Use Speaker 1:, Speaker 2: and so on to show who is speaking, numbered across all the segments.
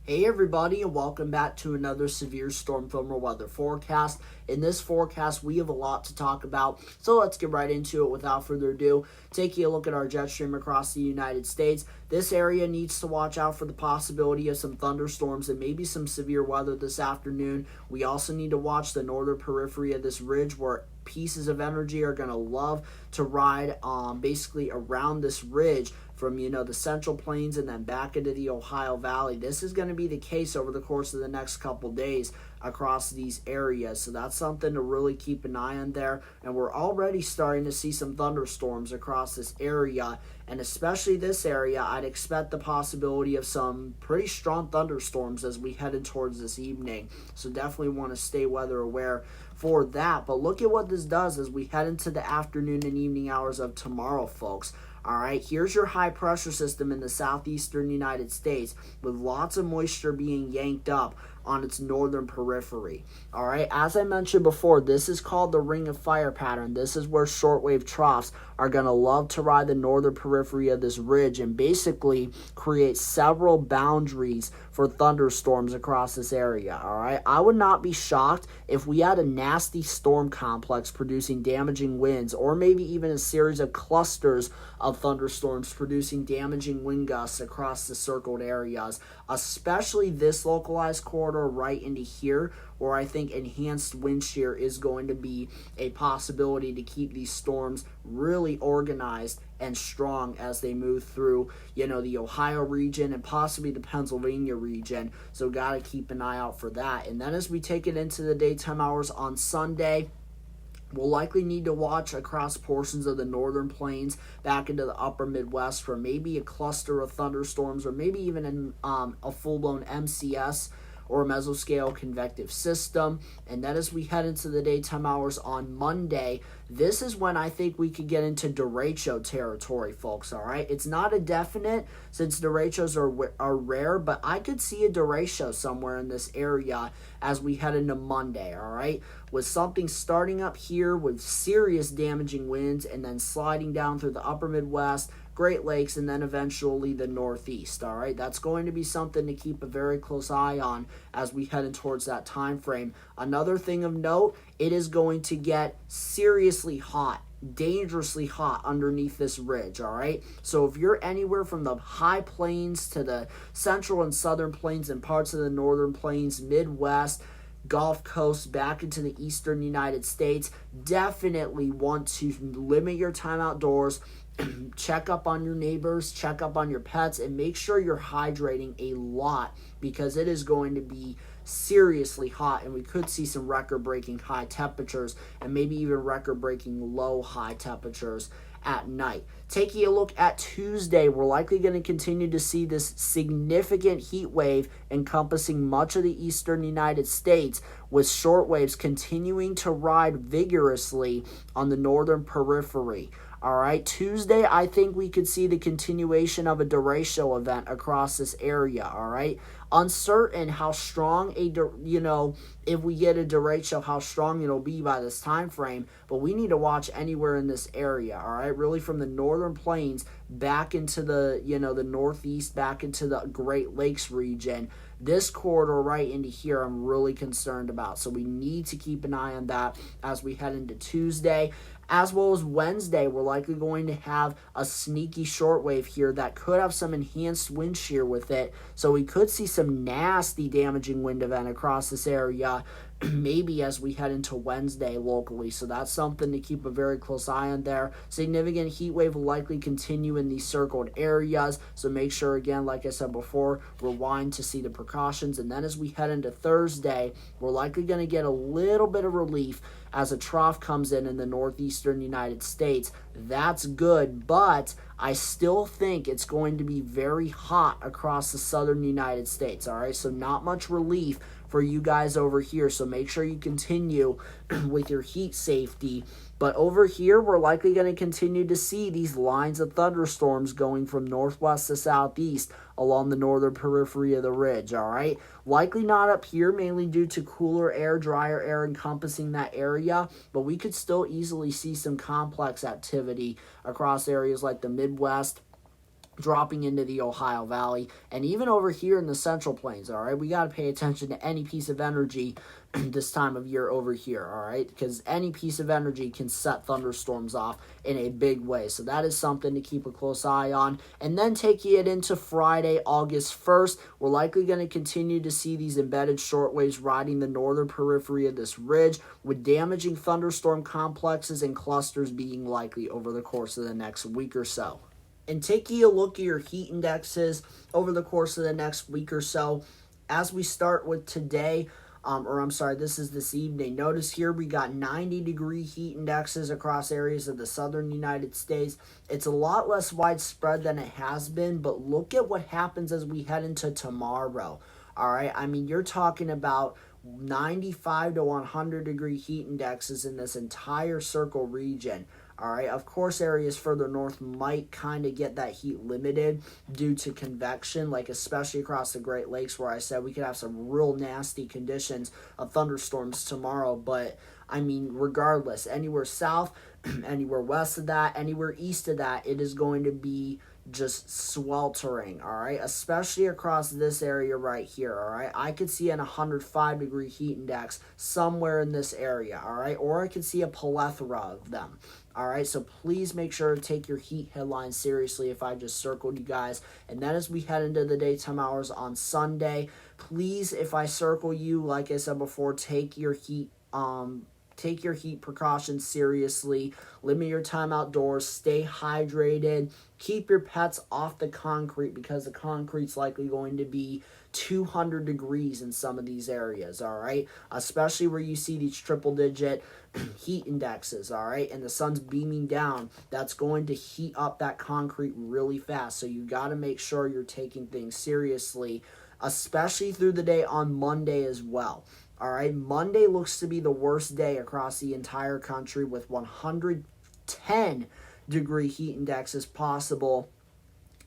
Speaker 1: Hey everybody, and welcome back to another severe storm film or weather forecast. In this forecast, we have a lot to talk about, so let's get right into it without further ado. Taking a look at our jet stream across the United States, this area needs to watch out for the possibility of some thunderstorms and maybe some severe weather this afternoon. We also need to watch the northern periphery of this ridge where pieces of energy are going to love to ride basically around this ridge from the Central Plains and then back into the Ohio Valley. This is going to be the case over the course of the next couple days across these areas, so that's something to really keep an eye on there. And we're already starting to see some thunderstorms across this area, and especially this area. I'd expect the possibility of some pretty strong thunderstorms as we head in towards this evening, so definitely want to stay weather aware for that. But look at what this does as we head into the afternoon and evening hours of tomorrow, folks. All right, here's your high pressure system in the southeastern United States with lots of moisture being yanked up on its northern periphery. All right, as I mentioned before, this is called the ring of fire pattern. This is where shortwave troughs are going to love to ride the northern periphery of this ridge and basically create several boundaries for thunderstorms across this area. All right, I would not be shocked if we had a nasty storm complex producing damaging winds, or maybe even a series of clusters of thunderstorms producing damaging wind gusts across the circled areas, especially this localized corridor right into here, where I think enhanced wind shear is going to be a possibility to keep these storms really organized and strong as they move through, the Ohio region and possibly the Pennsylvania region. So got to keep an eye out for that. And then as we take it into the daytime hours on Sunday, we'll likely need to watch across portions of the northern plains back into the upper Midwest for maybe a cluster of thunderstorms, or maybe even a full-blown MCS or mesoscale convective system. And then as we head into the daytime hours on Monday, this is when I think we could get into derecho territory, folks, all right? It's not a definite since derechos are rare, but I could see a derecho somewhere in this area as we head into Monday, all right? With something starting up here with serious damaging winds and then sliding down through the upper Midwest, Great Lakes, and then eventually the Northeast, all right? That's going to be something to keep a very close eye on as we head in towards that time frame. Another thing of note, it is going to get seriously hot, dangerously hot underneath this ridge, all right? So if you're anywhere from the high plains to the central and southern plains and parts of the northern plains, Midwest, Gulf Coast, back into the eastern United States, definitely want to limit your time outdoors. Check up on your neighbors, check up on your pets, and make sure you're hydrating a lot, because it is going to be seriously hot, and we could see some record-breaking high temperatures and maybe even record-breaking low high temperatures at night. Taking a look at Tuesday, we're likely going to continue to see this significant heat wave encompassing much of the eastern United States, with short waves continuing to ride vigorously on the northern periphery. All right, Tuesday, I think we could see the continuation of a derecho event across this area, all right? Uncertain how strong if we get a derecho, how strong it'll be by this time frame, but we need to watch anywhere in this area, all right? Really from the northern plains back into the, the Northeast, back into the Great Lakes region. This corridor right into here I'm really concerned about, so we need to keep an eye on that as we head into Tuesday. As well as Wednesday, we're likely going to have a sneaky shortwave here that could have some enhanced wind shear with it. So we could see some nasty damaging wind event across this area, maybe as we head into Wednesday locally. So that's something to keep a very close eye on there. Significant heat wave will likely continue in these circled areas. So make sure, again, like I said before, rewind to see the precautions. And then as we head into Thursday, we're likely going to get a little bit of relief as a trough comes in the northeastern United States. That's good, but I still think it's going to be very hot across the southern United States, all right? So not much relief for you guys over here, so make sure you continue with your heat safety. But over here, we're likely going to continue to see these lines of thunderstorms going from northwest to southeast along the northern periphery of the ridge, all right? Likely not up here, mainly due to cooler air, drier air encompassing that area, but we could still easily see some complex activity across areas like the Midwest, dropping into the Ohio Valley, and even over here in the Central Plains, all right? We got to pay attention to any piece of energy this time of year over here, all right? Because any piece of energy can set thunderstorms off in a big way. So that is something to keep a close eye on. And then taking it into Friday, August 1st, we're likely going to continue to see these embedded shortwaves riding the northern periphery of this ridge, with damaging thunderstorm complexes and clusters being likely over the course of the next week or so. And taking a look at your heat indexes over the course of the next week or so, as we start with today, this is this evening. Notice here we got 90-degree heat indexes across areas of the southern United States. It's a lot less widespread than it has been, but look at what happens as we head into tomorrow. All right, I mean, you're talking about 95 to 100-degree heat indexes in this entire circle region. All right, of course, areas further north might kind of get that heat limited due to convection, like especially across the Great Lakes, where I said we could have some real nasty conditions of thunderstorms tomorrow. But, I mean, regardless, anywhere south, anywhere west of that, anywhere east of that, it is going to be just sweltering, all right, especially across this area right here, all right. I could see an 105-degree heat index somewhere in this area, all right, or I could see a plethora of them. All right, so please make sure to take your heat headlines seriously if I just circled you guys. And then as we head into the daytime hours on Sunday, please, if I circle you, like I said before, take your heat precautions seriously. Limit your time outdoors. Stay hydrated. Keep your pets off the concrete, because the concrete's likely going to be 200 degrees in some of these areas, all right? Especially where you see these triple-digit heat indexes, all right? And the sun's beaming down. That's going to heat up that concrete really fast. So you got to make sure you're taking things seriously, especially through the day on Monday as well. All right, Monday looks to be the worst day across the entire country, with 110-degree heat indexes possible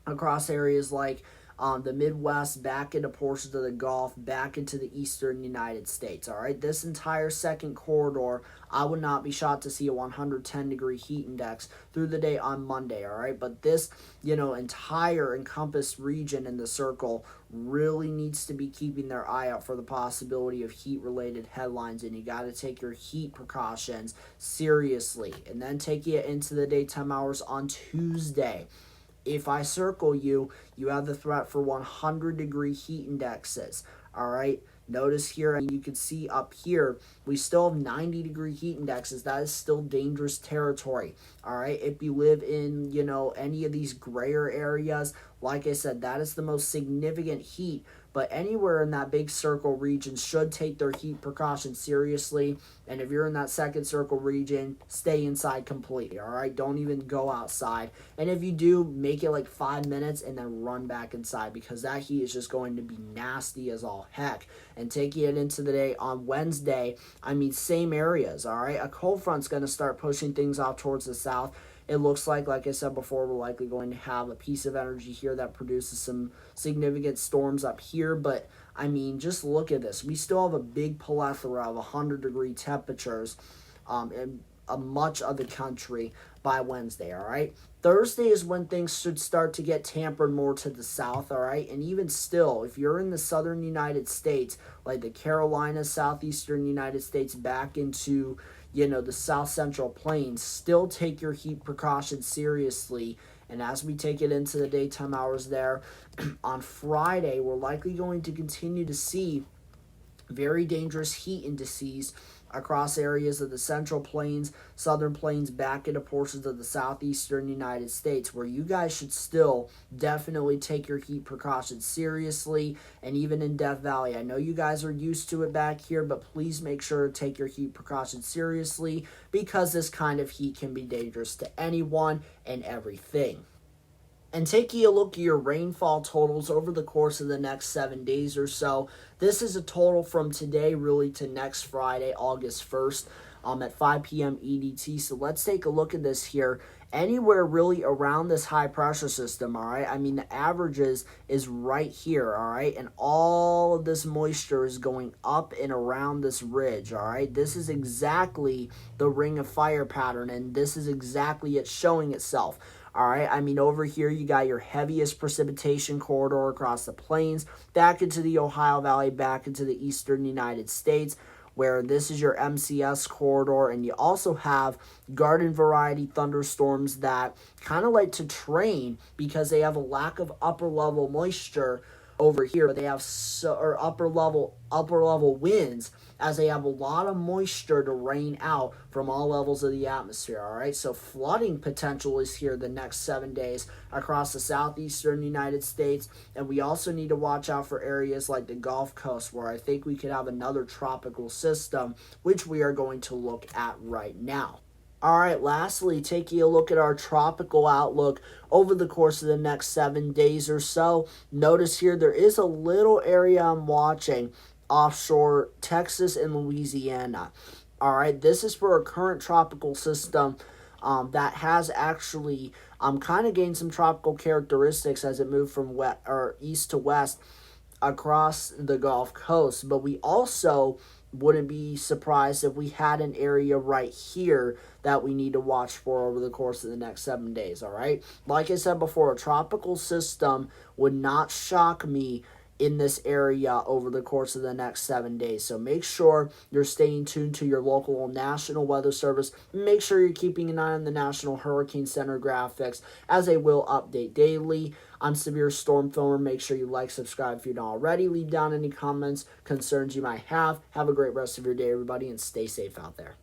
Speaker 1: across areas like the Midwest, back into portions of the Gulf, back into the eastern United States. All right, this entire second corridor, I would not be shocked to see a 110-degree heat index through the day on Monday. All right, but this, entire encompassed region in the circle really needs to be keeping their eye out for the possibility of heat-related headlines, and you got to take your heat precautions seriously. And then take it into the daytime hours on Tuesday. If I circle you, you have the threat for 100-degree heat indexes, all right? Notice here, and you can see up here, we still have 90-degree heat indexes. That is still dangerous territory, all right? If you live in, any of these grayer areas, like I said, that is the most significant heat. But anywhere in that big circle region should take their heat precautions seriously. And if you're in that second circle region, stay inside completely, all right? Don't even go outside. And if you do, make it like 5 minutes and then run back inside, because that heat is just going to be nasty as all heck. And taking it into the day on Wednesday, same areas, all right? A cold front's going to start pushing things off towards the south. It looks like I said before, we're likely going to have a piece of energy here that produces some significant storms up here. But, just look at this. We still have a big plethora of 100-degree temperatures in much of the country by Wednesday, all right? Thursday is when things should start to get tampered more to the south, all right? And even still, if you're in the southern United States, like the Carolinas, southeastern United States, back into the south central plains, still take your heat precautions seriously. And as we take it into the daytime hours there, on Friday, we're likely going to continue to see very dangerous heat indices across areas of the central plains, southern plains, back into portions of the southeastern United States, where you guys should still definitely take your heat precautions seriously. And even in Death Valley, I know you guys are used to it back here, but please make sure to take your heat precautions seriously, because this kind of heat can be dangerous to anyone and everything. And taking a look at your rainfall totals over the course of the next 7 days or so, this is a total from today really to next Friday, August 1st, at 5 p.m. EDT. So let's take a look at this here. Anywhere really around this high pressure system, all right? The averages is right here, all right? And all of this moisture is going up and around this ridge, all right? This is exactly the ring of fire pattern, and this is exactly it showing itself. All right, I mean, over here you got your heaviest precipitation corridor across the plains, back into the Ohio Valley, back into the eastern United States, where this is your MCS corridor, and you also have garden variety thunderstorms that kind of like to train because they have a lack of upper level moisture over here. They have upper level winds, as they have a lot of moisture to rain out from all levels of the atmosphere. All right, so flooding potential is here the next 7 days across the southeastern United States, and we also need to watch out for areas like the Gulf Coast, where I think we could have another tropical system, which we are going to look at right now. All right, lastly, taking a look at our tropical outlook over the course of the next 7 days or so. Notice here there is a little area I'm watching offshore Texas and Louisiana. All right, this is for a current tropical system that has actually kind of gained some tropical characteristics as it moved from east to west across the Gulf Coast. But we also wouldn't be surprised if we had an area right here that we need to watch for over the course of the next 7 days, all right? Like I said before, a tropical system would not shock me in this area over the course of the next 7 days. So make sure you're staying tuned to your local or national weather service. Make sure you're keeping an eye on the National Hurricane Center graphics, as they will update daily. I'm Severe Storm Filmer. Make sure you like, subscribe if you're not already. Leave down any comments, concerns you might have. Have a great rest of your day, everybody, and stay safe out there.